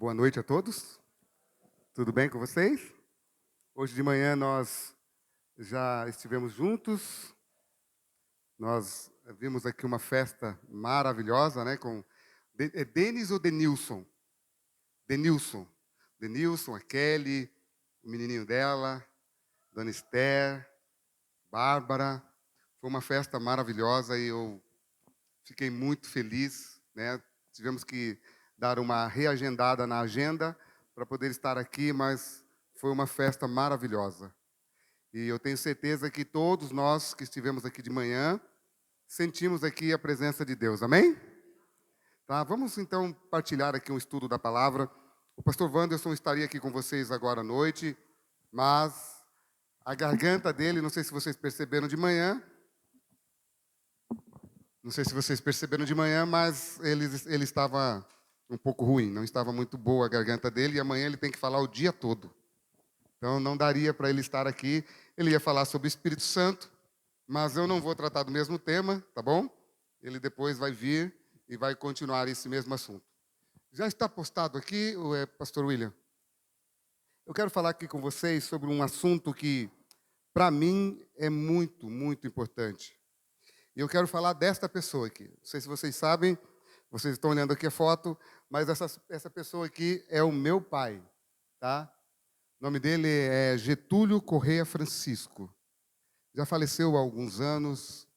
Uma boa noite a todos. Tudo bem com vocês? Hoje de manhã nós já estivemos juntos. Nós vimos aqui uma festa maravilhosa, né? Com é Denis ou Denilson? Denilson. Denilson, a Kelly, o menininho dela, Dona Esther, Bárbara. Foi uma festa maravilhosa e eu fiquei muito feliz, né? Tivemos que dar uma reagendada na agenda para poder estar aqui, mas foi uma festa maravilhosa. E eu tenho certeza que todos nós que estivemos aqui de manhã sentimos aqui a presença de Deus. Amém? Tá, vamos então partilhar aqui um estudo da palavra. O pastor Wanderson estaria aqui com vocês agora à noite, mas a garganta dele, não sei se vocês perceberam de manhã, mas ele estava um pouco ruim, não estava muito boa a garganta dele, e amanhã ele tem que falar o dia todo. Então, não daria para ele estar aqui. Ele ia falar sobre o Espírito Santo, mas eu não vou tratar do mesmo tema, tá bom? Ele depois vai vir e vai continuar esse mesmo assunto. Já está postado aqui, pastor William? Eu quero falar aqui com vocês sobre um assunto que, para mim, é muito, muito importante. E eu quero falar desta pessoa aqui. Não sei se vocês sabem, vocês estão olhando aqui a foto, mas essa pessoa aqui é o meu pai, tá? O nome dele é Getúlio Correia Francisco. Já faleceu há alguns anos,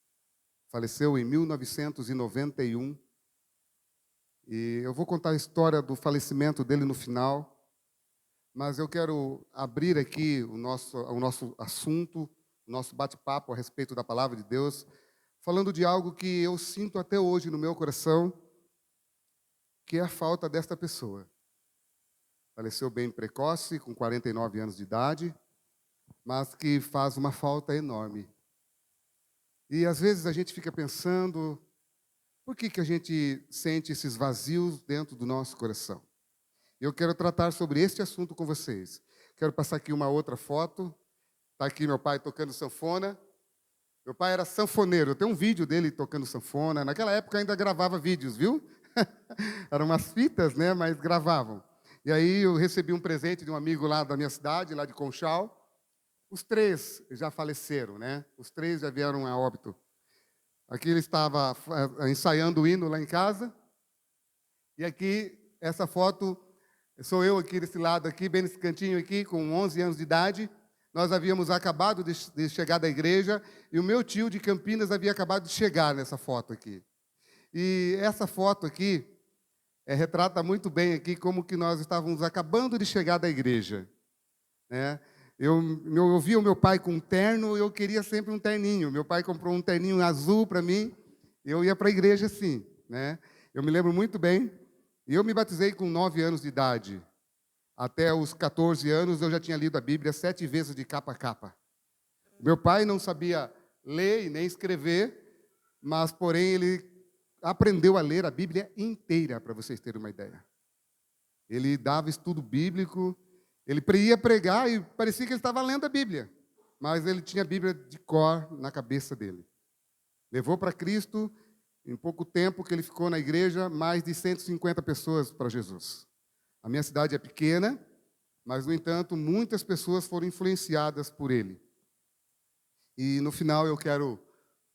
faleceu em 1991. E eu vou contar a história do falecimento dele no final, mas eu quero abrir aqui o nosso assunto, o nosso bate-papo a respeito da palavra de Deus, falando de algo que eu sinto até hoje no meu coração, que é a falta desta pessoa. Faleceu bem precoce, com 49 anos de idade, mas que faz uma falta enorme. E às vezes a gente fica pensando, por que a gente sente esses vazios dentro do nosso coração? Eu quero tratar sobre este assunto com vocês. Quero passar aqui uma outra foto. Está aqui meu pai tocando sanfona. Meu pai era sanfoneiro. Eu tenho um vídeo dele tocando sanfona. Naquela época ainda gravava vídeos, viu? Eram umas fitas, né? Mas gravavam. E aí eu recebi um presente de um amigo lá da minha cidade, lá de Conchal. Os três já faleceram, né? Os três já vieram a óbito. Aqui ele estava ensaiando o hino lá em casa. E aqui, essa foto, sou eu aqui desse lado aqui, bem nesse cantinho aqui, com 11 anos de idade. Nós havíamos acabado de chegar da igreja e o meu tio de Campinas havia acabado de chegar nessa foto aqui. E essa foto aqui retrata muito bem aqui como que nós estávamos acabando de chegar da igreja, né? Eu via o meu pai com um terno, eu queria sempre um terninho. Meu pai comprou um terninho azul para mim, eu ia para a igreja assim, né? Eu me lembro muito bem, e eu me batizei com 9 anos de idade. Até os 14 anos eu já tinha lido a Bíblia 7 vezes de capa a capa. Meu pai não sabia ler e nem escrever, mas, porém, ele aprendeu a ler a Bíblia inteira, para vocês terem uma ideia. Ele dava estudo bíblico, ele ia pregar e parecia que ele estava lendo a Bíblia, mas ele tinha a Bíblia de cor na cabeça dele. Levou para Cristo, em pouco tempo que ele ficou na igreja, mais de 150 pessoas para Jesus. A minha cidade é pequena, mas, no entanto, muitas pessoas foram influenciadas por ele. E, no final, eu quero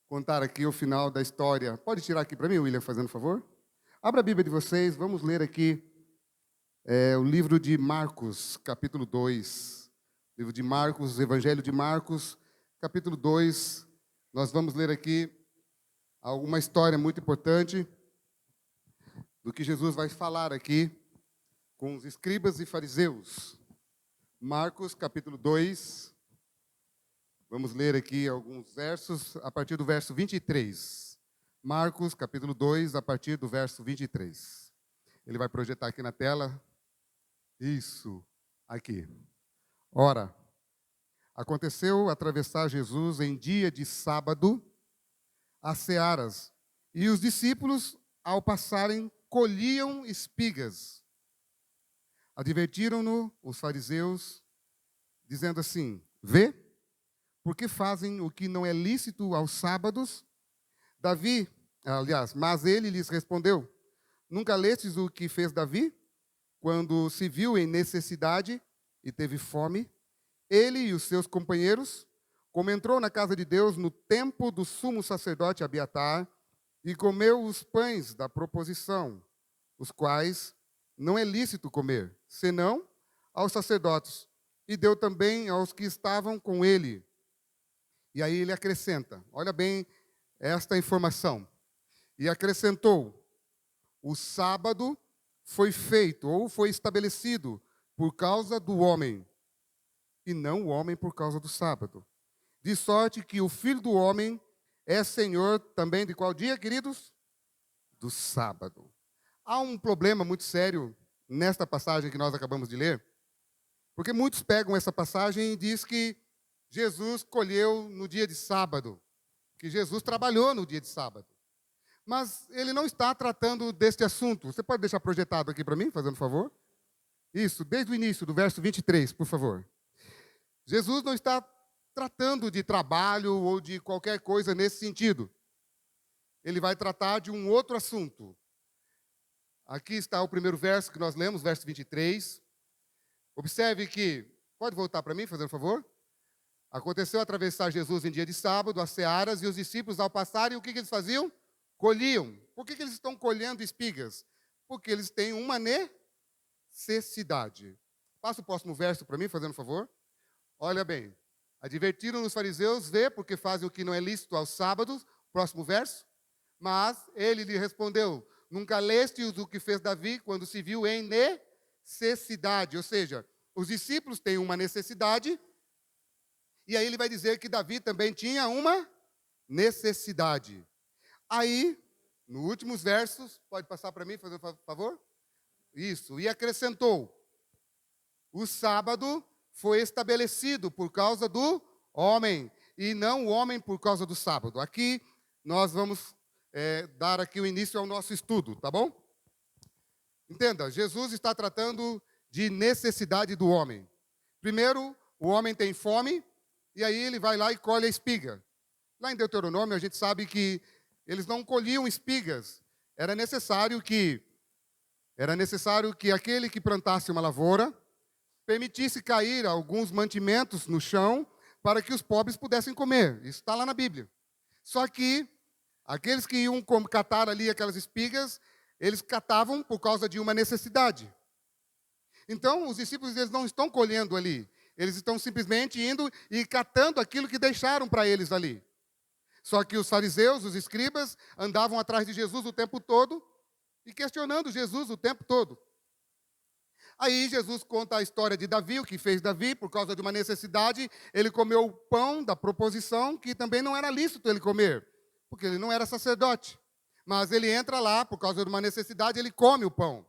contar aqui o final da história. Pode tirar aqui para mim, William, fazendo favor? Abra a Bíblia de vocês, vamos ler aqui o livro de Marcos, capítulo 2. Livro de Marcos, Evangelho de Marcos, capítulo 2. Nós vamos ler aqui alguma história muito importante do que Jesus vai falar aqui com os escribas e fariseus. Marcos, capítulo 2. Vamos ler aqui alguns versos a partir do verso 23. Marcos, capítulo 2, a partir do verso 23. Ele vai projetar aqui na tela. Isso, aqui. Ora, aconteceu atravessar Jesus em dia de sábado as searas, e os discípulos, ao passarem, colhiam espigas. Advertiram-no os fariseus, dizendo assim: vê, porque fazem o que não é lícito aos sábados? Mas ele lhes respondeu: nunca lestes o que fez Davi? quando se viu em necessidade e teve fome, ele e os seus companheiros, como entrou na casa de Deus no tempo do sumo sacerdote Abiatar, e comeu os pães da proposição, os quais não é lícito comer, senão aos sacerdotes, e deu também aos que estavam com ele. E aí ele acrescenta, olha bem esta informação, e acrescentou: o sábado foi feito ou foi estabelecido por causa do homem, e não o homem por causa do sábado. De sorte que o Filho do Homem é Senhor também de qual dia, queridos? Do sábado. Há um problema muito sério nesta passagem que nós acabamos de ler, porque muitos pegam essa passagem e diz que Jesus colheu no dia de sábado, que Jesus trabalhou no dia de sábado. Mas ele não está tratando deste assunto. Você pode deixar projetado aqui para mim, fazendo favor? Isso, desde o início, do verso 23, por favor. Jesus não está tratando de trabalho ou de qualquer coisa nesse sentido. Ele vai tratar de um outro assunto. Aqui está o primeiro verso que nós lemos, verso 23. Observe que, pode voltar para mim, fazendo favor? Aconteceu atravessar Jesus em dia de sábado, as searas, e os discípulos, ao passarem, o que eles faziam? Colhiam. Por que eles estão colhendo espigas? Porque eles têm uma necessidade. Passa o próximo verso para mim, fazendo favor. Olha bem. Advertiram os fariseus, porque fazem o que não é lícito aos sábados. Próximo verso. Mas ele lhe respondeu: nunca lestes o que fez Davi quando se viu em necessidade. Ou seja, os discípulos têm uma necessidade, e aí ele vai dizer que Davi também tinha uma necessidade. Aí, nos últimos versos, pode passar para mim, fazendo favor? Isso, e acrescentou: o sábado foi estabelecido por causa do homem, e não o homem por causa do sábado. Aqui, nós vamos dar aqui o início ao nosso estudo, tá bom? Entenda, Jesus está tratando de necessidade do homem. Primeiro, o homem tem fome, e aí ele vai lá e colhe a espiga. Lá em Deuteronômio, a gente sabe que eles não colhiam espigas. Era necessário que aquele que plantasse uma lavoura permitisse cair alguns mantimentos no chão para que os pobres pudessem comer. Isso está lá na Bíblia. Só que aqueles que iam catar ali aquelas espigas, eles catavam por causa de uma necessidade. Então, os discípulos eles não estão colhendo ali. Eles estão simplesmente indo e catando aquilo que deixaram para eles ali. Só que os fariseus, os escribas, andavam atrás de Jesus o tempo todo e questionando Jesus o tempo todo. Aí Jesus conta a história de Davi, o que fez Davi, por causa de uma necessidade, ele comeu o pão da proposição, que também não era lícito ele comer, porque ele não era sacerdote. Mas ele entra lá, por causa de uma necessidade, ele come o pão.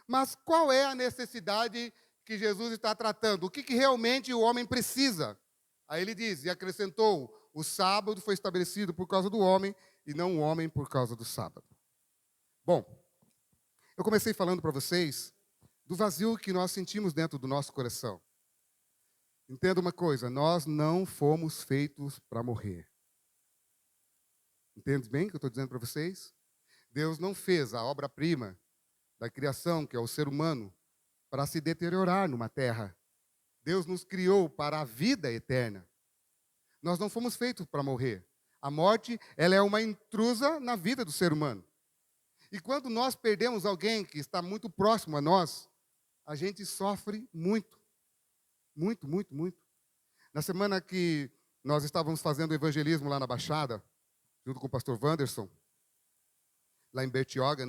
Mas qual é a necessidade que Jesus está tratando? O que realmente o homem precisa? Aí ele diz, e acrescentou: o sábado foi estabelecido por causa do homem, e não o homem por causa do sábado. Bom, eu comecei falando para vocês do vazio que nós sentimos dentro do nosso coração. Entenda uma coisa, nós não fomos feitos para morrer. Entende bem o que eu estou dizendo para vocês? Deus não fez a obra-prima da criação, que é o ser humano, para se deteriorar numa terra. Deus nos criou para a vida eterna. Nós não fomos feitos para morrer. A morte, ela é uma intrusa na vida do ser humano. E quando nós perdemos alguém que está muito próximo a nós, a gente sofre muito. Muito, muito, muito. Na semana que nós estávamos fazendo evangelismo lá na Baixada, junto com o pastor Wanderson, lá em Bertioga,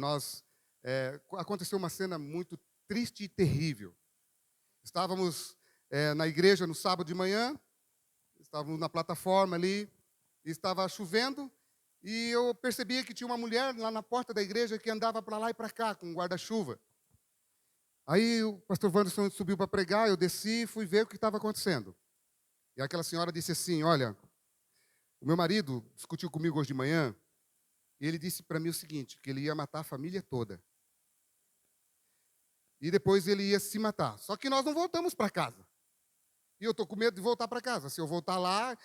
aconteceu uma cena muito triste e terrível. Estávamos na igreja no sábado de manhã, estávamos na plataforma ali, e estava chovendo, e eu percebia que tinha uma mulher lá na porta da igreja que andava para lá e para cá com um guarda-chuva. Aí o pastor Wanderson subiu para pregar, eu desci e fui ver o que estava acontecendo. E aquela senhora disse assim: olha, o meu marido discutiu comigo hoje de manhã, e ele disse para mim o seguinte, que ele ia matar a família toda. E depois ele ia se matar. Só que nós não voltamos para casa. E eu estou com medo de voltar para casa. Se eu voltar lá,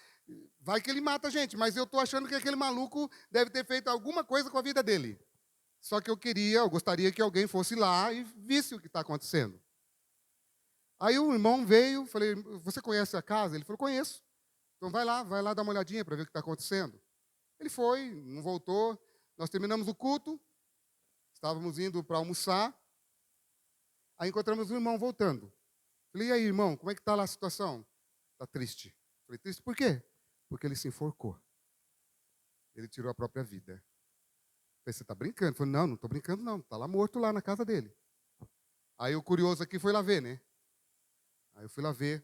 vai que ele mata a gente. Mas eu estou achando que aquele maluco deve ter feito alguma coisa com a vida dele. Só que eu gostaria que alguém fosse lá e visse o que está acontecendo. Aí o irmão veio, falei, você conhece a casa? Ele falou, conheço. Então vai lá dar uma olhadinha para ver o que está acontecendo. Ele foi, não voltou. Nós terminamos o culto, estávamos indo para almoçar. Aí encontramos o irmão voltando. Falei, e aí, irmão, como é que está lá a situação? Está triste. Falei, triste por quê? Porque ele se enforcou. Ele tirou a própria vida. Falei, você está brincando? Falei, não estou brincando não. Está lá morto lá na casa dele. Aí o curioso aqui foi lá ver, né? Aí eu fui lá ver,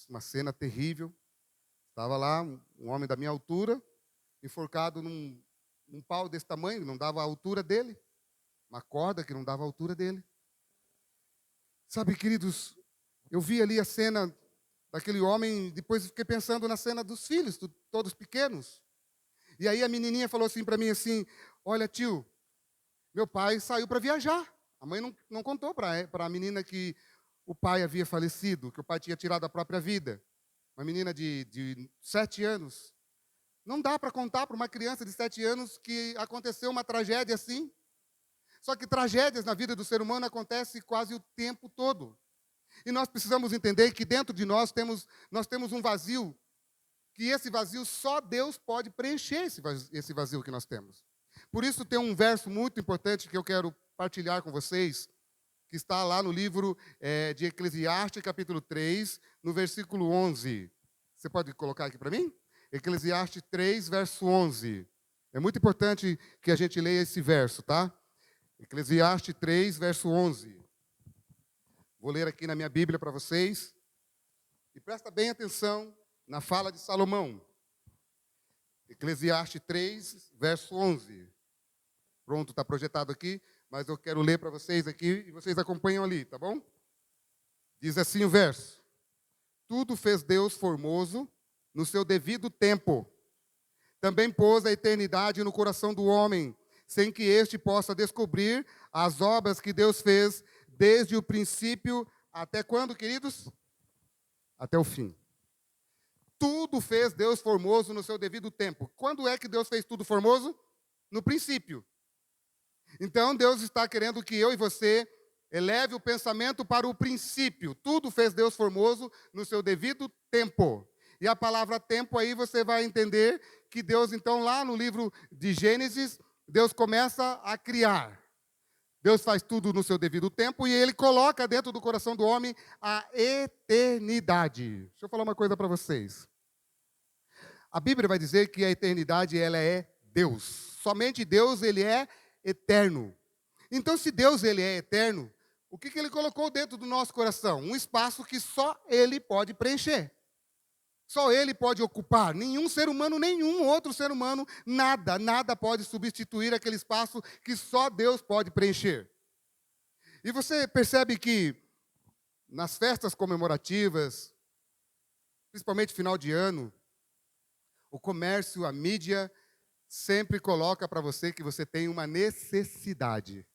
uma cena terrível. Estava lá um homem da minha altura, enforcado num pau desse tamanho, não dava a altura dele. Uma corda que não dava a altura dele. Sabe, queridos, eu vi ali a cena daquele homem, depois fiquei pensando na cena dos filhos, todos pequenos. E aí a menininha falou assim para mim assim, olha tio, meu pai saiu para viajar. A mãe não contou para a menina que o pai havia falecido, que o pai tinha tirado a própria vida. Uma menina de 7 anos. Não dá para contar para uma criança de 7 anos que aconteceu uma tragédia assim. Só que tragédias na vida do ser humano acontecem quase o tempo todo. E nós precisamos entender que dentro de nós temos um vazio, que esse vazio só Deus pode preencher esse vazio que nós temos. Por isso tem um verso muito importante que eu quero partilhar com vocês, que está lá no livro de Eclesiastes, capítulo 3, no versículo 11. Você pode colocar aqui para mim? Eclesiastes 3, verso 11. É muito importante que a gente leia esse verso, tá? Eclesiastes 3, verso 11. Vou ler aqui na minha Bíblia para vocês. E presta bem atenção na fala de Salomão. Eclesiastes 3, verso 11. Pronto, está projetado aqui, mas eu quero ler para vocês aqui e vocês acompanham ali, tá bom? Diz assim o verso. Tudo fez Deus formoso no seu devido tempo. Também pôs a eternidade no coração do homem, sem que este possa descobrir as obras que Deus fez desde o princípio até quando, queridos? Até o fim. Tudo fez Deus formoso no seu devido tempo. Quando é que Deus fez tudo formoso? No princípio. Então Deus está querendo que eu e você eleve o pensamento para o princípio. Tudo fez Deus formoso no seu devido tempo. E a palavra tempo aí você vai entender que Deus, então, lá no livro de Gênesis, Deus começa a criar. Deus faz tudo no seu devido tempo e Ele coloca dentro do coração do homem a eternidade. Deixa eu falar uma coisa para vocês. A Bíblia vai dizer que a eternidade, ela é Deus. Somente Deus, Ele é eterno. Então, se Deus, Ele é eterno, o que Ele colocou dentro do nosso coração? Um espaço que só Ele pode preencher. Só Ele pode ocupar. Nenhum ser humano, nenhum outro ser humano, nada pode substituir aquele espaço que só Deus pode preencher. E você percebe que nas festas comemorativas, principalmente final de ano, o comércio, a mídia, sempre coloca para você que você tem uma necessidade.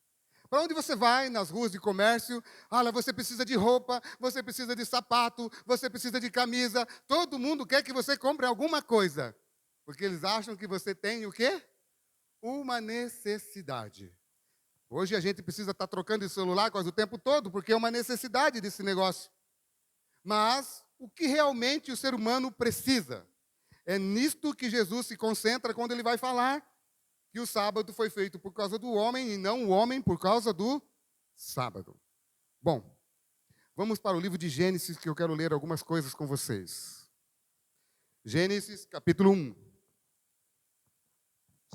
Para onde você vai nas ruas de comércio, você precisa de roupa, você precisa de sapato, você precisa de camisa. Todo mundo quer que você compre alguma coisa. Porque eles acham que você tem o quê? Uma necessidade. Hoje a gente precisa estar trocando de celular quase o tempo todo, porque é uma necessidade desse negócio. Mas o que realmente o ser humano precisa? É nisto que Jesus se concentra quando ele vai falar que o sábado foi feito por causa do homem e não o homem por causa do sábado. Bom, vamos para o livro de Gênesis, que eu quero ler algumas coisas com vocês. Gênesis, capítulo 1.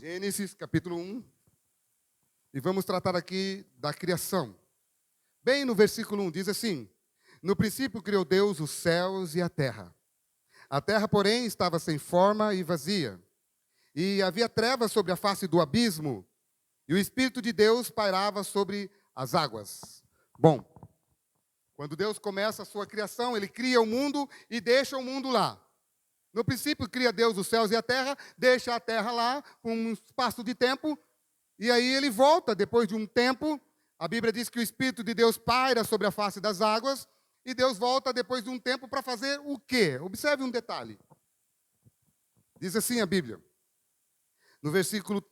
Gênesis, capítulo 1. E vamos tratar aqui da criação. Bem no versículo 1, diz assim: No princípio criou Deus os céus e a terra. A terra, porém, estava sem forma e vazia. E havia trevas sobre a face do abismo, e o Espírito de Deus pairava sobre as águas. Bom, quando Deus começa a sua criação, Ele cria o mundo e deixa o mundo lá. No princípio, cria Deus os céus e a terra, deixa a terra lá, com um espaço de tempo, e aí Ele volta, depois de um tempo. A Bíblia diz que o Espírito de Deus paira sobre a face das águas, e Deus volta depois de um tempo para fazer o quê? Observe um detalhe. Diz assim a Bíblia. No versículo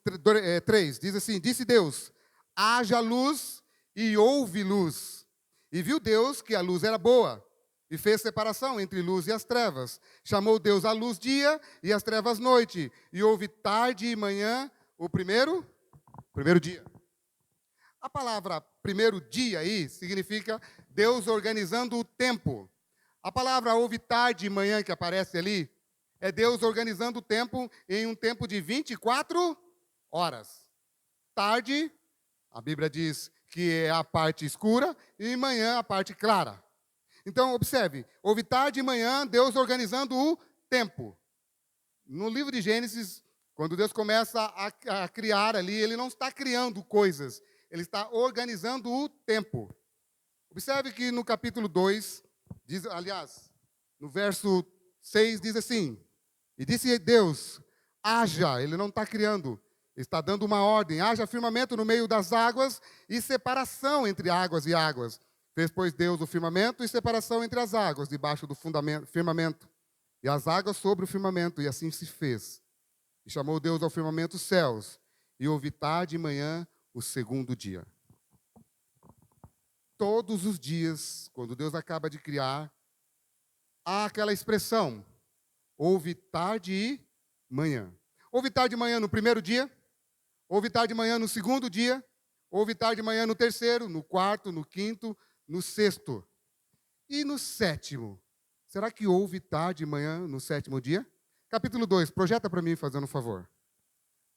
3, diz assim: Disse Deus, haja luz e houve luz. E viu Deus que a luz era boa, e fez separação entre luz e as trevas. Chamou Deus a luz dia e as trevas noite. E houve tarde e manhã, o primeiro dia. A palavra primeiro dia aí significa Deus organizando o tempo. A palavra houve tarde e manhã que aparece ali é Deus organizando o tempo em um tempo de 24 horas. Tarde, a Bíblia diz que é a parte escura, e manhã a parte clara. Então, observe, houve tarde e manhã, Deus organizando o tempo. No livro de Gênesis, quando Deus começa a criar ali, Ele não está criando coisas, Ele está organizando o tempo. Observe que no capítulo 2, diz, aliás, no verso 6 diz assim, e disse Deus, haja, Ele não está criando, está dando uma ordem, haja firmamento no meio das águas e separação entre águas e águas. Fez, pois, Deus o firmamento e separação entre as águas, debaixo do firmamento, e as águas sobre o firmamento, e assim se fez. E chamou Deus ao firmamento os céus, e houve tarde e manhã o segundo dia. Todos os dias, quando Deus acaba de criar, há aquela expressão, houve tarde e manhã. Houve tarde e manhã no primeiro dia, houve tarde e manhã no segundo dia, houve tarde e manhã no terceiro, no quarto, no quinto, no sexto. E no sétimo? Será que houve tarde e manhã no sétimo dia? Capítulo 2, projeta para mim, fazendo um favor.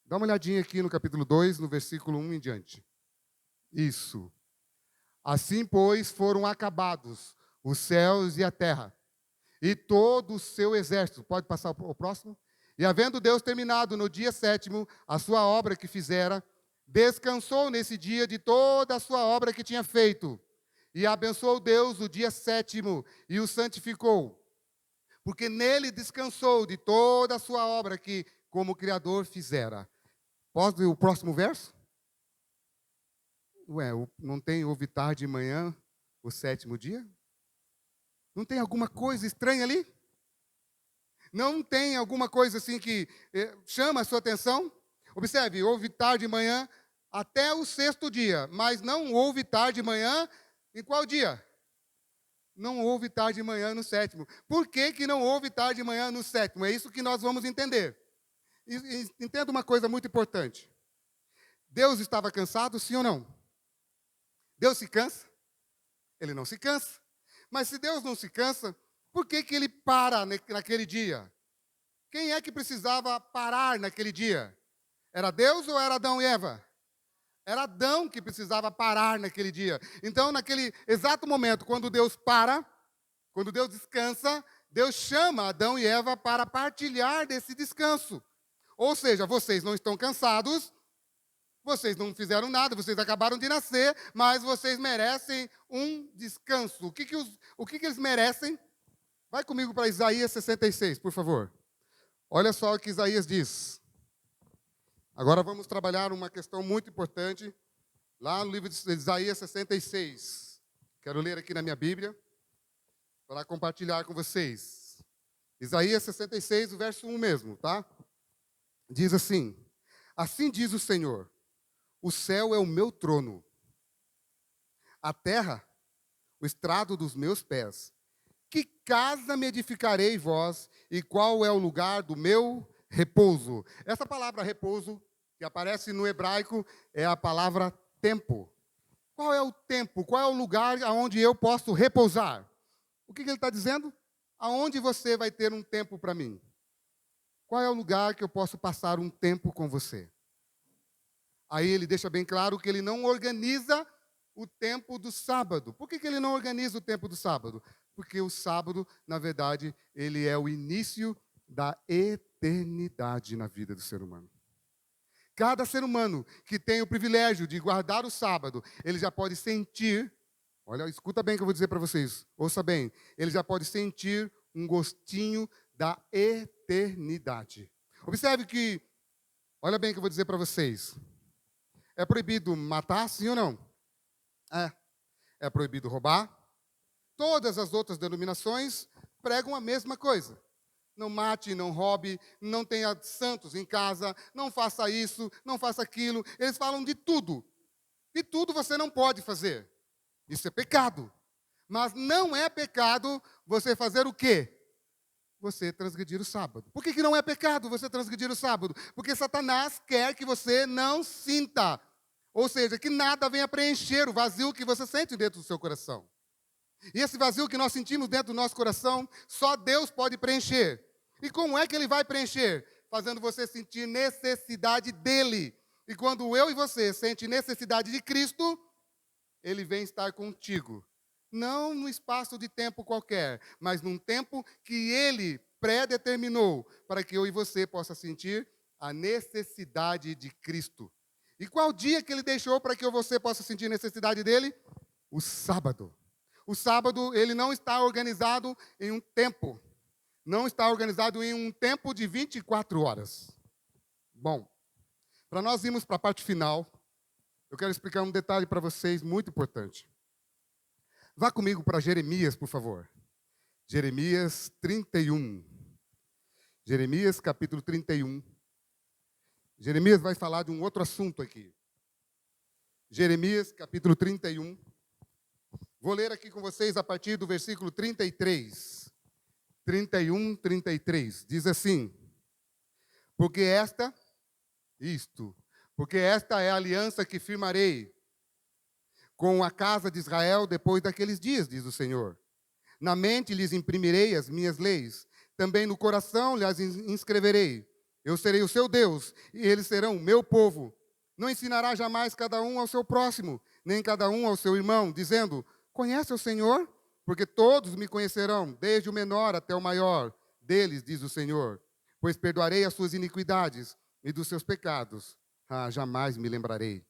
Dá uma olhadinha aqui no capítulo 2, no versículo 1 em diante. Isso. Assim, pois, foram acabados os céus e a terra, e todo o seu exército. Pode passar o próximo? E havendo Deus terminado no dia sétimo a sua obra que fizera, descansou nesse dia de toda a sua obra que tinha feito. E abençoou Deus o dia sétimo e o santificou, porque nele descansou de toda a sua obra que, como Criador, fizera. Pode ver o próximo verso? Ué, não tem houve tarde e manhã o sétimo dia? Não tem alguma coisa estranha ali? Não tem alguma coisa assim que chama a sua atenção? Observe, houve tarde e manhã até o sexto dia, mas não houve tarde e manhã em qual dia? Não houve tarde e manhã no sétimo. Por que que não houve tarde e manhã no sétimo? É isso que nós vamos entender. Entenda uma coisa muito importante. Deus estava cansado, sim ou não? Deus se cansa? Ele não se cansa. Mas se Deus não se cansa, por que que ele para naquele dia? Quem é que precisava parar naquele dia? Era Deus ou era Adão e Eva? Era Adão que precisava parar naquele dia. Então, naquele exato momento, quando Deus para, quando Deus descansa, Deus chama Adão e Eva para partilhar desse descanso. Ou seja, vocês não estão cansados, vocês não fizeram nada, vocês acabaram de nascer, mas vocês merecem um descanso. O que que eles merecem? Vai comigo para Isaías 66, por favor. Olha só o que Isaías diz. Agora vamos trabalhar uma questão muito importante, lá no livro de Isaías 66. Quero ler aqui na minha Bíblia, para compartilhar com vocês. Isaías 66, o verso 1 mesmo, tá? Diz assim, assim diz o Senhor, o céu é o meu trono, a terra, o estrado dos meus pés. Que casa me edificarei vós, e qual é o lugar do meu repouso? Essa palavra repouso, que aparece no hebraico, é a palavra tempo. Qual é o tempo? Qual é o lugar onde eu posso repousar? O que ele está dizendo? Aonde você vai ter um tempo para mim? Qual é o lugar que eu posso passar um tempo com você? Aí ele deixa bem claro que ele não organiza o tempo do sábado. Por que ele não organiza o tempo do sábado? Porque o sábado, na verdade, ele é o início da eternidade na vida do ser humano. Cada ser humano que tem o privilégio de guardar o sábado, ele já pode sentir, olha, escuta bem o que eu vou dizer para vocês, ouça bem, ele já pode sentir um gostinho da eternidade. Observe que, olha bem o que eu vou dizer para vocês, é proibido matar, sim ou não? É proibido roubar. Todas as outras denominações pregam a mesma coisa. Não mate, não roube, não tenha santos em casa, não faça isso, não faça aquilo. Eles falam de tudo. E tudo você não pode fazer. Isso é pecado. Mas não é pecado você fazer o quê? Você transgredir o sábado. Por que não é pecado você transgredir o sábado? Porque Satanás quer que você não sinta. Ou seja, que nada venha preencher o vazio que você sente dentro do seu coração. E esse vazio que nós sentimos dentro do nosso coração, só Deus pode preencher. E como é que Ele vai preencher? Fazendo você sentir necessidade dEle. E quando eu e você sente necessidade de Cristo, Ele vem estar contigo. Não no espaço de tempo qualquer, mas num tempo que Ele predeterminou para que eu e você possa sentir a necessidade de Cristo. E qual dia que Ele deixou para que eu e você possa sentir necessidade dEle? O sábado. O sábado, ele não está organizado em um tempo. Não está organizado em um tempo de 24 horas. Bom, para nós irmos para a parte final, eu quero explicar um detalhe para vocês muito importante. Vá comigo para Jeremias, por favor. Jeremias 31. Jeremias capítulo 31. Jeremias vai falar de um outro assunto aqui. Jeremias capítulo 31. Vou ler aqui com vocês a partir do versículo 33. 31, 33. Diz assim: porque esta é a aliança que firmarei com a casa de Israel depois daqueles dias, diz o Senhor. Na mente lhes imprimirei as minhas leis, também no coração lhes inscreverei. Eu serei o seu Deus, e eles serão o meu povo. Não ensinará jamais cada um ao seu próximo, nem cada um ao seu irmão, dizendo: conhece o Senhor? Porque todos me conhecerão, desde o menor até o maior deles, diz o Senhor. Pois perdoarei as suas iniquidades e dos seus pecados. Jamais me lembrarei.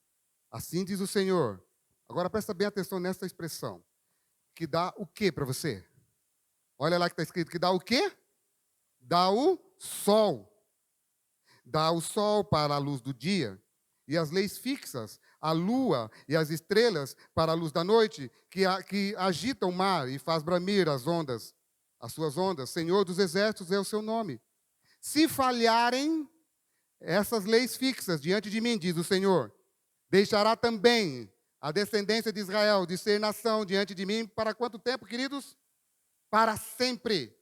Assim diz o Senhor. Agora presta bem atenção nessa expressão. Que dá o quê para você? Olha lá que está escrito, que dá o quê? Dá o sol. Dá o sol para a luz do dia, e as leis fixas, a lua e as estrelas para a luz da noite, que agita o mar e faz bramir as ondas, as suas ondas. Senhor dos exércitos é o seu nome. Se falharem essas leis fixas diante de mim, diz o Senhor, deixará também a descendência de Israel de ser nação diante de mim para quanto tempo, queridos? Para sempre.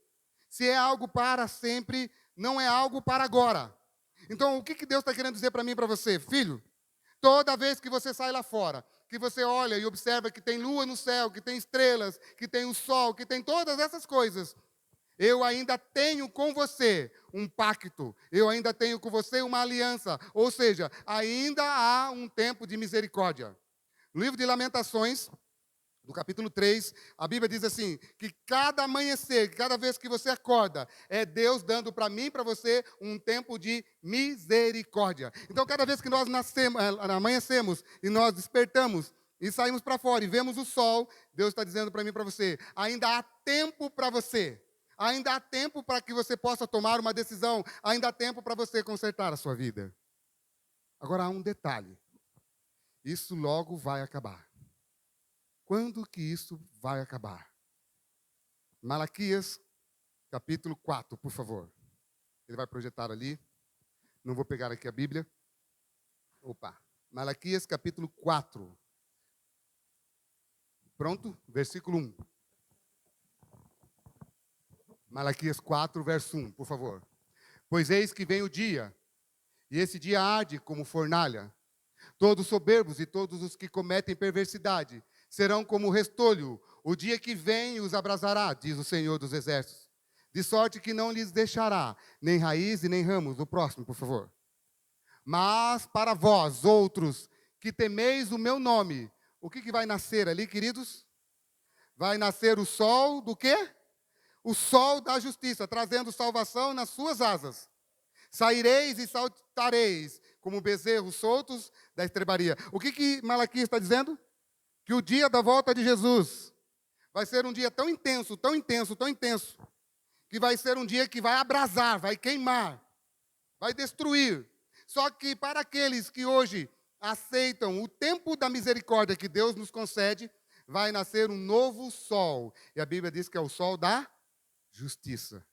Se é algo para sempre, não é algo para agora. Então, o que Deus está querendo dizer para mim e para você? Filho, toda vez que você sai lá fora, que você olha e observa que tem lua no céu, que tem estrelas, que tem o sol, que tem todas essas coisas, eu ainda tenho com você um pacto, eu ainda tenho com você uma aliança, ou seja, ainda há um tempo de misericórdia. No livro de Lamentações, do capítulo 3, a Bíblia diz assim, que cada amanhecer, cada vez que você acorda, é Deus dando para mim e para você um tempo de misericórdia. Então, cada vez que nós amanhecemos e nós despertamos e saímos para fora e vemos o sol, Deus está dizendo para mim e para você, ainda há tempo para você. Ainda há tempo para que você possa tomar uma decisão. Ainda há tempo para você consertar a sua vida. Agora há um detalhe. Isso logo vai acabar. Quando que isso vai acabar? Malaquias, capítulo 4, por favor. Ele vai projetar ali. Não vou pegar aqui a Bíblia. Malaquias, capítulo 4. Pronto? Versículo 1. Malaquias 4, verso 1, por favor. Pois eis que vem o dia, e esse dia arde como fornalha. Todos soberbos e todos os que cometem perversidade serão como restolho. O dia que vem os abrasará, diz o Senhor dos Exércitos. De sorte que não lhes deixará nem raiz e nem ramos. O próximo, por favor. Mas para vós, outros, que temeis o meu nome, o que vai nascer ali, queridos? Vai nascer o sol do quê? O sol da justiça, trazendo salvação nas suas asas. Saireis e saltareis, como bezerros soltos da estrebaria. O que Malaquias está dizendo? Que o dia da volta de Jesus vai ser um dia tão intenso, tão intenso, tão intenso, que vai ser um dia que vai abrasar, vai queimar, vai destruir. Só que para aqueles que hoje aceitam o tempo da misericórdia que Deus nos concede, vai nascer um novo sol. E a Bíblia diz que é o sol da justiça.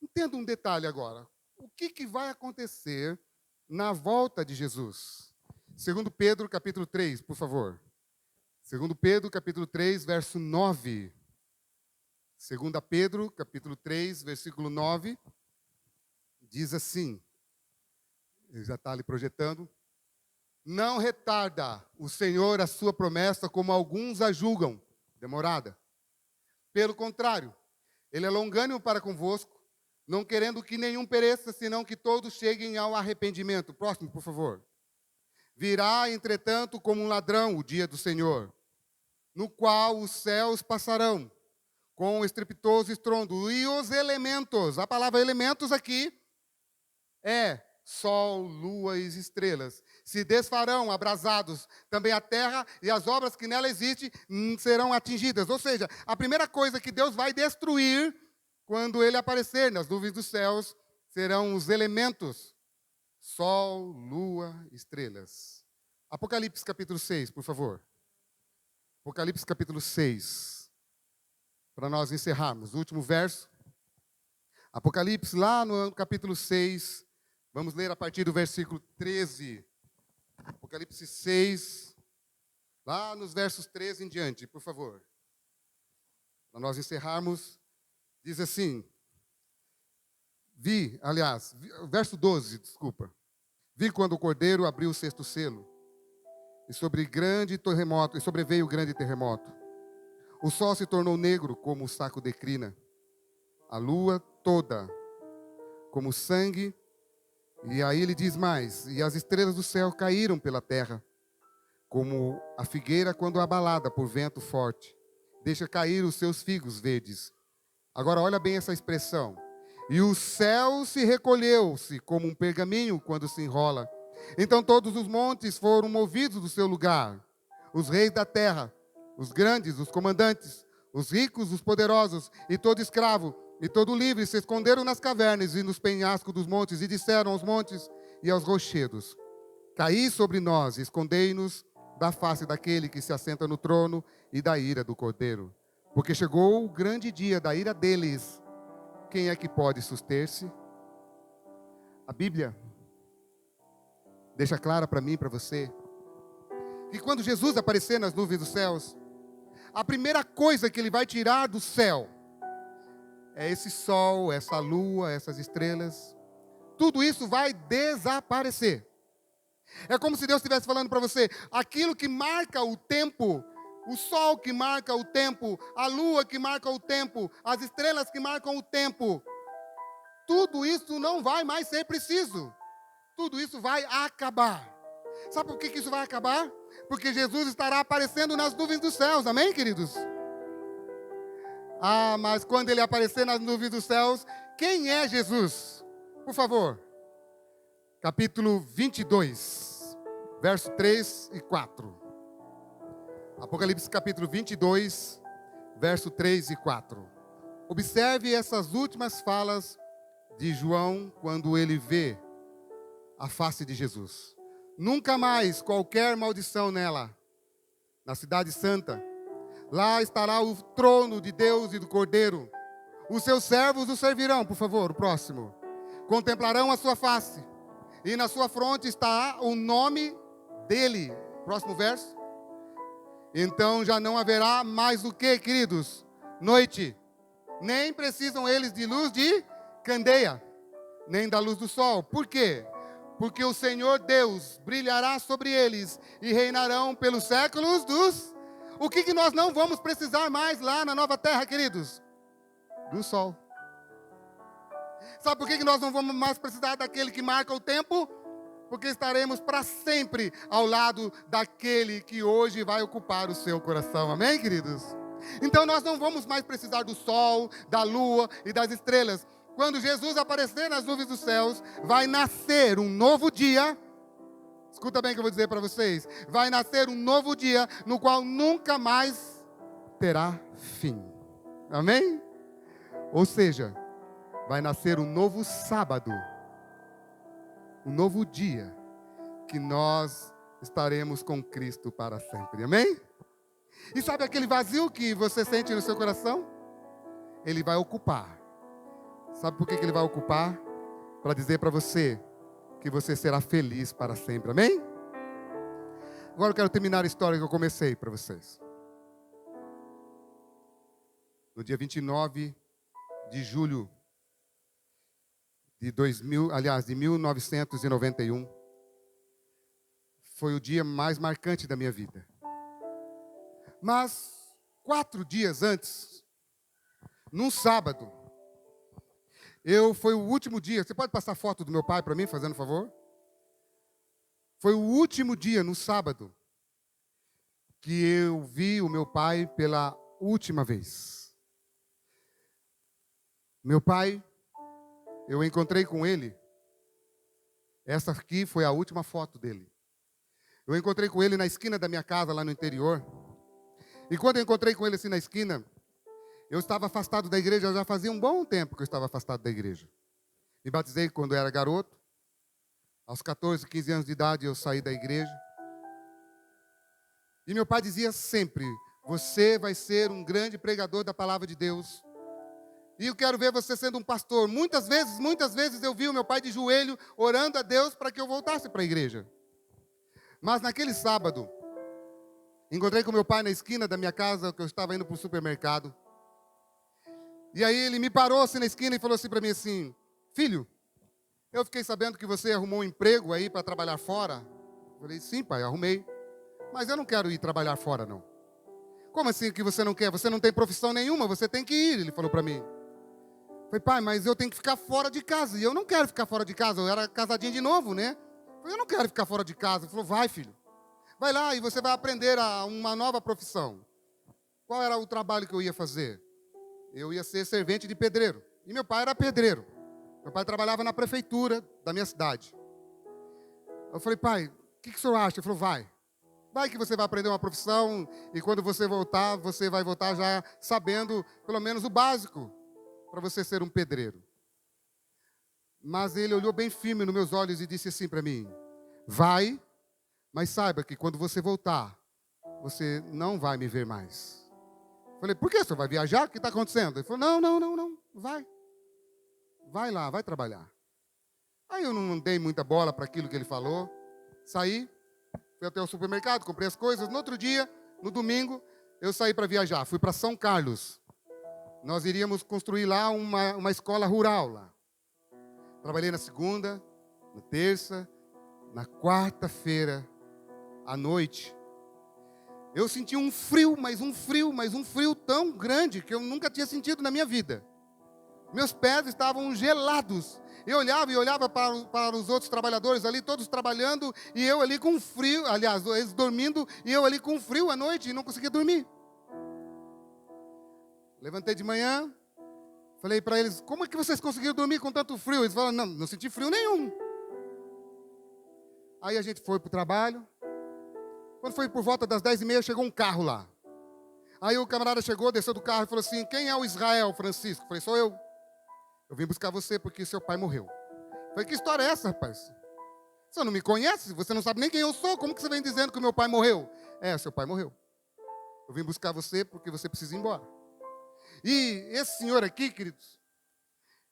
Entenda um detalhe agora. O que vai acontecer na volta de Jesus? 2 Pedro, capítulo 3, por favor. 2 Pedro, capítulo 3, verso 9. 2 Pedro, capítulo 3, versículo 9, diz assim, ele já está ali projetando: não retarda o Senhor a sua promessa, como alguns a julgam demorada. Pelo contrário, ele é longânimo para convosco, não querendo que nenhum pereça, senão que todos cheguem ao arrependimento. Próximo, por favor. Virá, entretanto, como um ladrão o dia do Senhor, no qual os céus passarão com um estrepitoso estrondo, e os elementos, a palavra elementos aqui é sol, lua e estrelas, se desfarão abrasados, também a terra e as obras que nela existem serão atingidas. Ou seja, a primeira coisa que Deus vai destruir quando ele aparecer nas nuvens dos céus serão os elementos, sol, lua, estrelas. Apocalipse capítulo 6, por favor. Apocalipse capítulo 6. Para nós encerrarmos, o último verso. Apocalipse, lá no capítulo 6, vamos ler a partir do versículo 13. Apocalipse 6, lá nos versos 13 em diante, por favor. Para nós encerrarmos, diz assim, verso 12, desculpa. Vi quando o Cordeiro abriu o sexto selo, e sobreveio grande terremoto. O sol se tornou negro como o saco de crina, a lua toda como sangue, e aí ele diz mais, e as estrelas do céu caíram pela terra, como a figueira quando abalada por vento forte, deixa cair os seus figos verdes. Agora olha bem essa expressão. E o céu se recolheu-se como um pergaminho quando se enrola. Então todos os montes foram movidos do seu lugar, os reis da terra, os grandes, os comandantes, os ricos, os poderosos, e todo escravo, e todo livre, se esconderam nas cavernas e nos penhascos dos montes, e disseram aos montes e aos rochedos: caí sobre nós, escondei-nos da face daquele que se assenta no trono e da ira do Cordeiro. Porque chegou o grande dia da ira deles. Quem é que pode suster-se? A Bíblia deixa clara para mim e para você que quando Jesus aparecer nas nuvens dos céus, a primeira coisa que ele vai tirar do céu é esse sol, essa lua, essas estrelas. Tudo isso vai desaparecer. É como se Deus estivesse falando para você, aquilo que marca o tempo, o sol que marca o tempo, a lua que marca o tempo, as estrelas que marcam o tempo, tudo isso não vai mais ser preciso. Tudo isso vai acabar. Sabe por que isso vai acabar? Porque Jesus estará aparecendo nas nuvens dos céus, amém, queridos? Ah, mas quando ele aparecer nas nuvens dos céus, quem é Jesus? Por favor, capítulo 22, verso 3 e 4. Apocalipse capítulo 22, verso 3 e 4. Observe essas últimas falas de João quando ele vê a face de Jesus. Nunca mais qualquer maldição nela. Na cidade santa, lá estará o trono de Deus e do Cordeiro. Os seus servos o servirão, por favor, o próximo. Contemplarão a sua face, e na sua fronte está o nome dele. Próximo verso. Então já não haverá mais o que, queridos? Noite. Nem precisam eles de luz de candeia, nem da luz do sol. Por quê? Porque o Senhor Deus brilhará sobre eles e reinarão pelos séculos dos... O que nós não vamos precisar mais lá na nova terra, queridos? Do sol. Sabe por que nós não vamos mais precisar daquele que marca o tempo? Porque estaremos para sempre ao lado daquele que hoje vai ocupar o seu coração. Amém, queridos? Então nós não vamos mais precisar do sol, da lua e das estrelas. Quando Jesus aparecer nas nuvens dos céus, vai nascer um novo dia. Escuta bem o que eu vou dizer para vocês. Vai nascer um novo dia no qual nunca mais terá fim. Amém? Ou seja, vai nascer um novo sábado. Um novo dia que nós estaremos com Cristo para sempre. Amém? E sabe aquele vazio que você sente no seu coração? Ele vai ocupar. Sabe por que ele vai ocupar? Para dizer para você que você será feliz para sempre. Amém? Agora eu quero terminar a história que eu comecei para vocês. No dia 29 de julho de 1991, foi o dia mais marcante da minha vida. Mas 4 dias antes, num sábado, foi o último dia. Você pode passar foto do meu pai para mim, fazendo favor? Foi o último dia, no sábado, que eu vi o meu pai pela última vez. Meu pai, eu encontrei com ele. Essa aqui foi a última foto dele. Eu encontrei com ele na esquina da minha casa, lá no interior. E quando eu encontrei com ele assim na esquina, eu estava afastado da igreja, já fazia um bom tempo que eu estava afastado da igreja. Me batizei quando eu era garoto. Aos 14, 15 anos de idade eu saí da igreja. E meu pai dizia sempre: você vai ser um grande pregador da palavra de Deus. E eu quero ver você sendo um pastor. Muitas vezes eu vi o meu pai de joelho orando a Deus para que eu voltasse para a igreja. Mas naquele sábado, encontrei com meu pai na esquina da minha casa, que eu estava indo para o supermercado. E aí ele me parou assim na esquina e falou assim para mim assim: filho, eu fiquei sabendo que você arrumou um emprego aí para trabalhar fora. Eu falei: sim, pai, arrumei. Mas eu não quero ir trabalhar fora, não. Como assim que você não quer? Você não tem profissão nenhuma, você tem que ir, ele falou para mim. Eu falei: pai, mas eu tenho que ficar fora de casa. E eu não quero ficar fora de casa, eu era casadinho de novo, né? Eu falei: eu não quero ficar fora de casa. Ele falou: vai, filho. Vai lá e você vai aprender uma nova profissão. Qual era o trabalho que eu ia fazer? Eu ia ser servente de pedreiro. E meu pai era pedreiro. Meu pai trabalhava na prefeitura da minha cidade. Eu falei: pai, o que o senhor acha? Ele falou: vai. Vai que você vai aprender uma profissão e quando você voltar, você vai voltar já sabendo pelo menos o básico para você ser um pedreiro. Mas ele olhou bem firme nos meus olhos e disse assim para mim: vai, mas saiba que quando você voltar, você não vai me ver mais. Eu falei: por que? O senhor vai viajar? O que está acontecendo? Ele falou: não, vai. Vai lá, vai trabalhar. Aí eu não dei muita bola para aquilo que ele falou. Saí, fui até o supermercado, comprei as coisas. No outro dia, no domingo, eu saí para viajar. Fui para São Carlos. Nós iríamos construir lá uma escola rural lá. Trabalhei na segunda, na terça, na quarta-feira, à noite. Eu senti um frio tão grande que eu nunca tinha sentido na minha vida. Meus pés estavam gelados. Eu olhava para os outros trabalhadores ali, todos trabalhando, e eu ali com frio, aliás, eles dormindo, e eu ali com frio à noite, e não conseguia dormir. Levantei de manhã, falei para eles: como é que vocês conseguiram dormir com tanto frio? Eles falaram: não senti frio nenhum. Aí a gente foi para o trabalho. Quando foi por volta das 10h30, chegou um carro lá. Aí o camarada chegou, desceu do carro e falou assim: quem é o Israel, Francisco? Eu falei: sou eu. Eu vim buscar você porque seu pai morreu. Eu falei: que história é essa, rapaz? Você não me conhece? Você não sabe nem quem eu sou? Como que você vem dizendo que o meu pai morreu? É, seu pai morreu. Eu vim buscar você porque você precisa ir embora. E esse senhor aqui, queridos,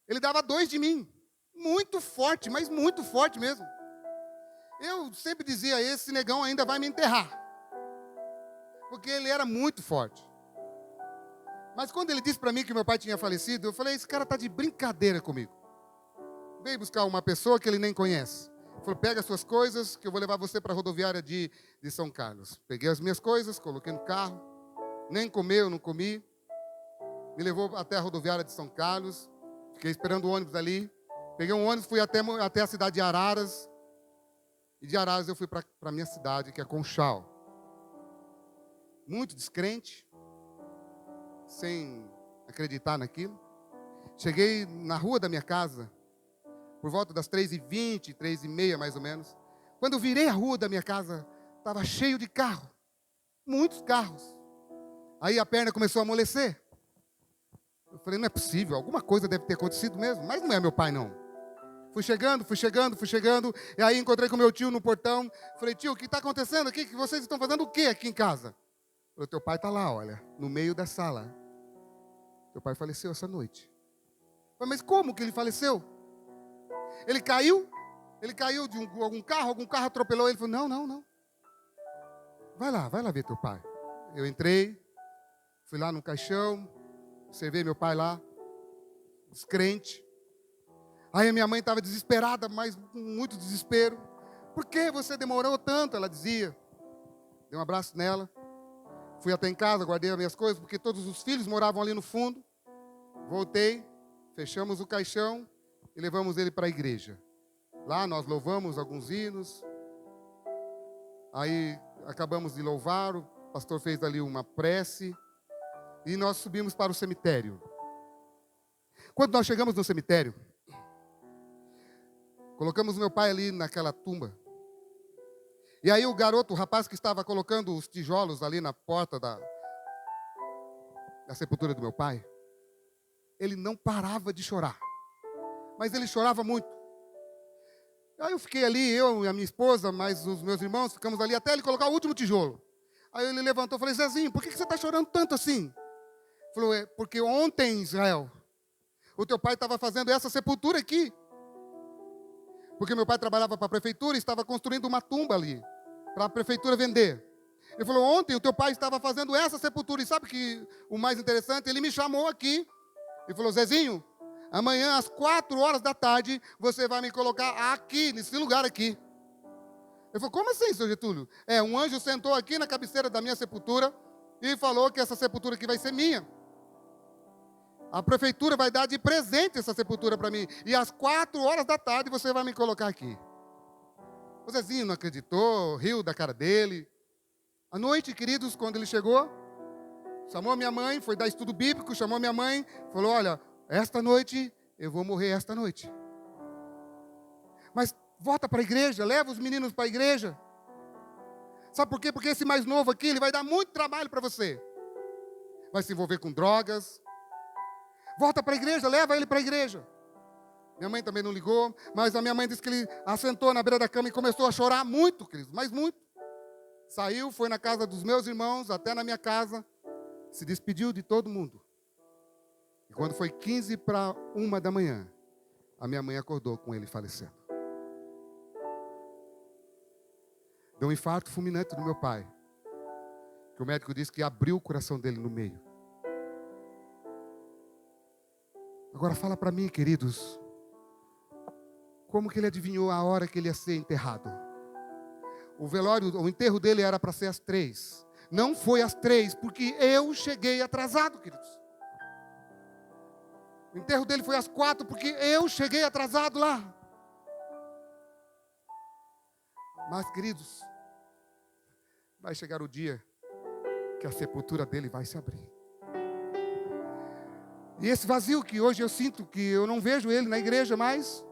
ele dava 2 de mim. Muito forte, mas muito forte mesmo. Eu sempre dizia: esse negão ainda vai me enterrar. Porque ele era muito forte. Mas quando ele disse para mim que meu pai tinha falecido, eu falei: esse cara está de brincadeira comigo. Veio buscar uma pessoa que ele nem conhece. Ele falou: pega as suas coisas que eu vou levar você para a rodoviária de São Carlos. Peguei as minhas coisas, coloquei no carro. Nem comeu, não comi. Me levou até a rodoviária de São Carlos. Fiquei esperando o ônibus ali. Peguei um ônibus, fui até a cidade de Araras. E de Araras eu fui para a minha cidade, que é Conchal. Muito descrente, sem acreditar naquilo. Cheguei na rua da minha casa, por volta das 3h20, 3h30 mais ou menos. Quando eu virei a rua da minha casa, estava cheio de carro. Muitos carros. Aí a perna começou a amolecer. Eu falei: não é possível, alguma coisa deve ter acontecido mesmo, mas não é meu pai não. Fui chegando, e aí encontrei com meu tio no portão. Falei: tio, o que está acontecendo aqui? Que vocês estão fazendo o quê aqui em casa? Falei: teu pai está lá, olha, no meio da sala. Teu pai faleceu essa noite. Falei: mas como que ele faleceu? Ele caiu de algum carro atropelou ele. Falei: não. vai lá ver teu pai. Eu entrei, fui lá no caixão, observei meu pai lá, descrente. Aí a minha mãe estava desesperada, mas com muito desespero. Por que você demorou tanto? Ela dizia. Dei um abraço nela. Fui até em casa, guardei as minhas coisas, porque todos os filhos moravam ali no fundo. Voltei, fechamos o caixão e levamos ele para a igreja. Lá nós louvamos alguns hinos. Aí acabamos de louvar, o pastor fez ali uma prece. E nós subimos para o cemitério. Quando nós chegamos no cemitério, colocamos meu pai ali naquela tumba. E aí o garoto, o rapaz que estava colocando os tijolos ali na porta da sepultura do meu pai, ele não parava de chorar. Mas ele chorava muito. Aí eu fiquei ali, eu e a minha esposa, mais os meus irmãos, ficamos ali até ele colocar o último tijolo. Aí ele levantou e falou: Zezinho, por que você está chorando tanto assim? Ele falou: porque ontem, Israel, o teu pai estava fazendo essa sepultura aqui. Porque meu pai trabalhava para a prefeitura e estava construindo uma tumba ali, para a prefeitura vender. Ele falou: ontem o teu pai estava fazendo essa sepultura. E sabe que o mais interessante? Ele me chamou aqui e falou: Zezinho, amanhã às 4h você vai me colocar aqui, nesse lugar aqui. Ele falou: como assim, seu Getúlio? Um anjo sentou aqui na cabeceira da minha sepultura e falou que essa sepultura aqui vai ser minha. A prefeitura vai dar de presente essa sepultura para mim. E às 4h você vai me colocar aqui. O Zezinho não acreditou, riu da cara dele. À noite, queridos, quando ele chegou, chamou minha mãe, foi dar estudo bíblico, chamou minha mãe, falou: olha, esta noite, eu vou morrer esta noite. Mas volta para a igreja, leva os meninos para a igreja. Sabe por quê? Porque esse mais novo aqui, ele vai dar muito trabalho para você. Vai se envolver com drogas. Volta para a igreja, leva ele para a igreja. Minha mãe também não ligou, mas a minha mãe disse que ele assentou na beira da cama e começou a chorar muito, queridos, mas muito. Saiu, foi na casa dos meus irmãos, até na minha casa, se despediu de todo mundo. E quando foi 1h45, a minha mãe acordou com ele falecendo. Deu um infarto fulminante no meu pai, que o médico disse que abriu o coração dele no meio. Agora fala para mim, queridos, como que ele adivinhou a hora que ele ia ser enterrado? O enterro dele era para ser às 3. Não foi às 3, porque eu cheguei atrasado, queridos. O enterro dele foi às 4, porque eu cheguei atrasado lá. Mas, queridos, vai chegar o dia que a sepultura dele vai se abrir. E esse vazio que hoje eu sinto, que eu não vejo ele na igreja mais,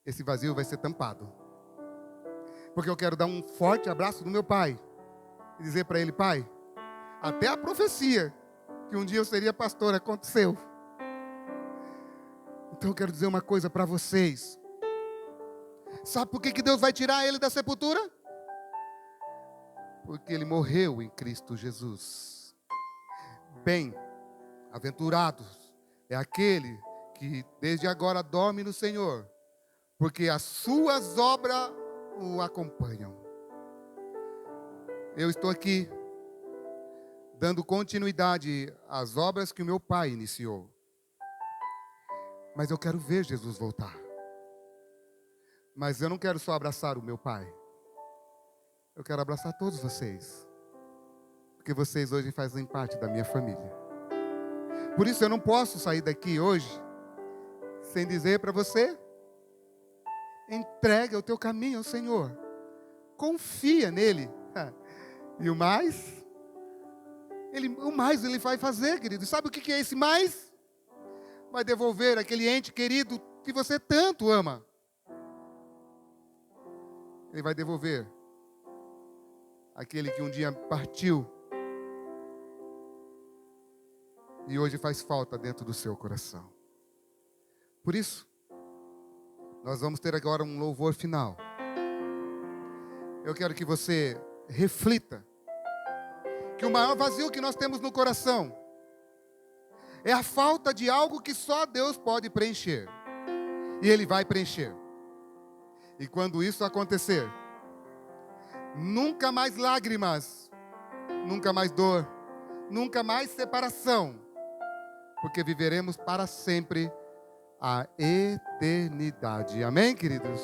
esse vazio vai ser tampado. Porque eu quero dar um forte abraço no meu pai e dizer para ele: pai, até a profecia que um dia eu seria pastor aconteceu. Então eu quero dizer uma coisa para vocês. Sabe por que Deus vai tirar ele da sepultura? Porque ele morreu em Cristo Jesus. Bem-aventurados é aquele que desde agora dorme no Senhor, porque as suas obras o acompanham. Eu estou aqui dando continuidade às obras que o meu pai iniciou. Mas eu quero ver Jesus voltar. Mas eu não quero só abraçar o meu pai. Eu quero abraçar todos vocês. Porque vocês hoje fazem parte da minha família. Por isso eu não posso sair daqui hoje sem dizer para você: entrega o teu caminho ao Senhor. Confia nele. E o mais ele vai fazer, querido. Sabe o que é esse mais? Vai devolver aquele ente querido que você tanto ama. Ele vai devolver aquele que um dia partiu e hoje faz falta dentro do seu coração. Por isso, nós vamos ter agora um louvor final. Eu quero que você reflita que o maior vazio que nós temos no coração é a falta de algo que só Deus pode preencher. E Ele vai preencher. E quando isso acontecer, Nunca mais lágrimas, nunca mais dor, nunca mais separação, porque viveremos para sempre a eternidade. Amém, queridos?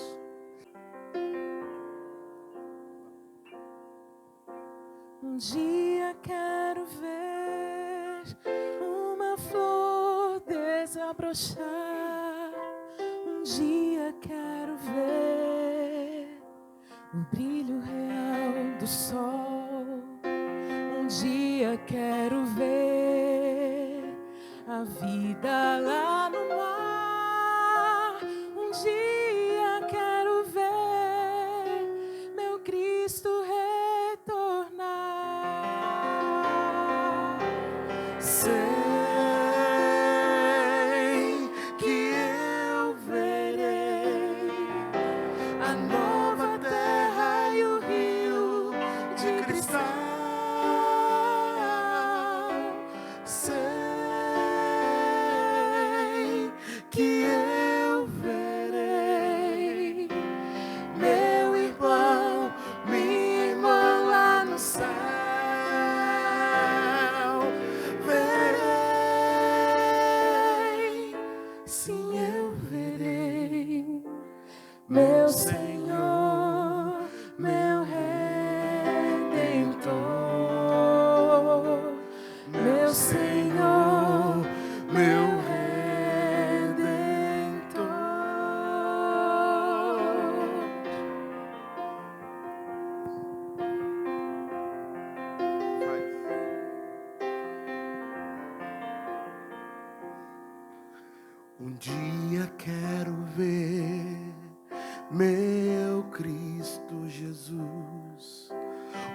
Um dia quero ver uma flor desabrochar. Um dia quero ver o brilho real do sol. Um dia quero ver a vida lá no mar. Um dia quero ver meu Cristo retornar. Sei que eu verei a nova terra e o rio de cristal. Sei que eu verei meu irmão, minha irmã lá no céu. Verei, sim, eu verei meu Senhor, meu Redentor, meu Senhor, meu Redentor. Um dia quero ver meu Cristo Jesus.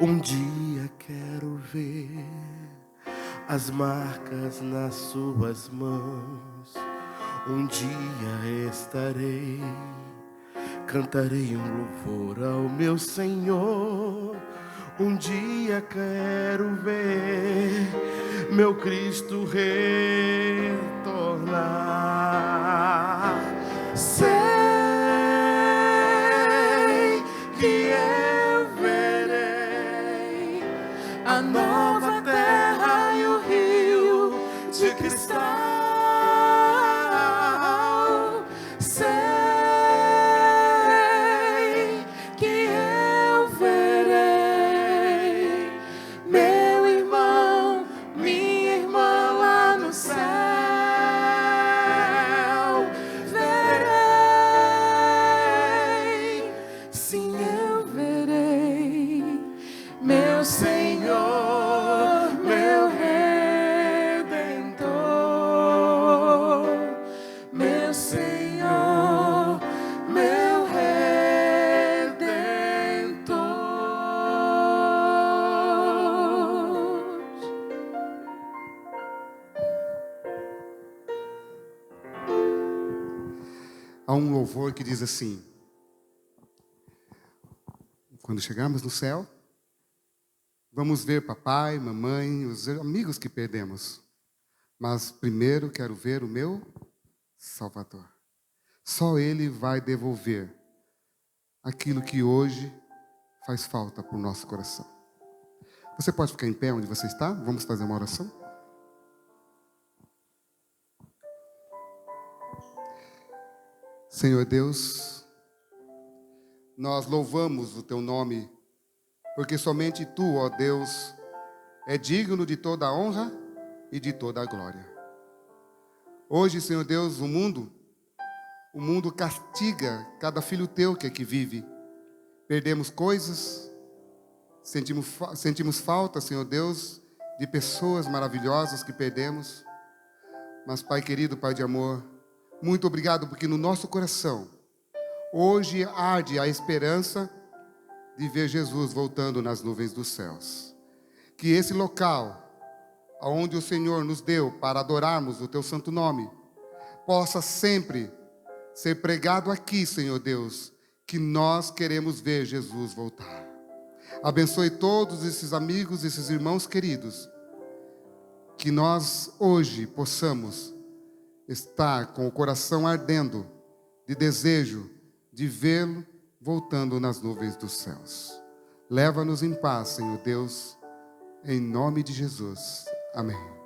Um dia quero ver as marcas nas suas mãos. Um dia estarei, cantarei um louvor ao meu Senhor. Um dia quero ver meu Cristo retornar. Sei que eu verei a nova terra e o rio de cristal. Sei que eu verei meu irmão, minha irmã lá no céu. Verei, sim, eu verei meu Senhor, meu Redentor, meu Senhor, meu Redentor. Há um louvor que diz assim: quando chegarmos no céu, vamos ver papai, mamãe, os amigos que perdemos. Mas primeiro quero ver o meu Salvador. Só Ele vai devolver aquilo que hoje faz falta para o nosso coração. Você pode ficar em pé onde você está? Vamos fazer uma oração? Senhor Deus, nós louvamos o Teu nome, porque somente Tu, ó Deus, é digno de toda a honra e de toda a glória. Hoje, Senhor Deus, o mundo castiga cada filho Teu que aqui vive. Perdemos coisas, sentimos falta, Senhor Deus, de pessoas maravilhosas que perdemos. Mas, Pai querido, Pai de amor, muito obrigado, porque no nosso coração, hoje arde a esperança de ver Jesus voltando nas nuvens dos céus. Que esse local, onde o Senhor nos deu para adorarmos o Teu santo nome, possa sempre ser pregado aqui, Senhor Deus, que nós queremos ver Jesus voltar. Abençoe todos esses amigos, esses irmãos queridos, que nós hoje possamos estar com o coração ardendo de desejo de vê-lo voltando nas nuvens dos céus. Leva-nos em paz, Senhor Deus, em nome de Jesus. Amém.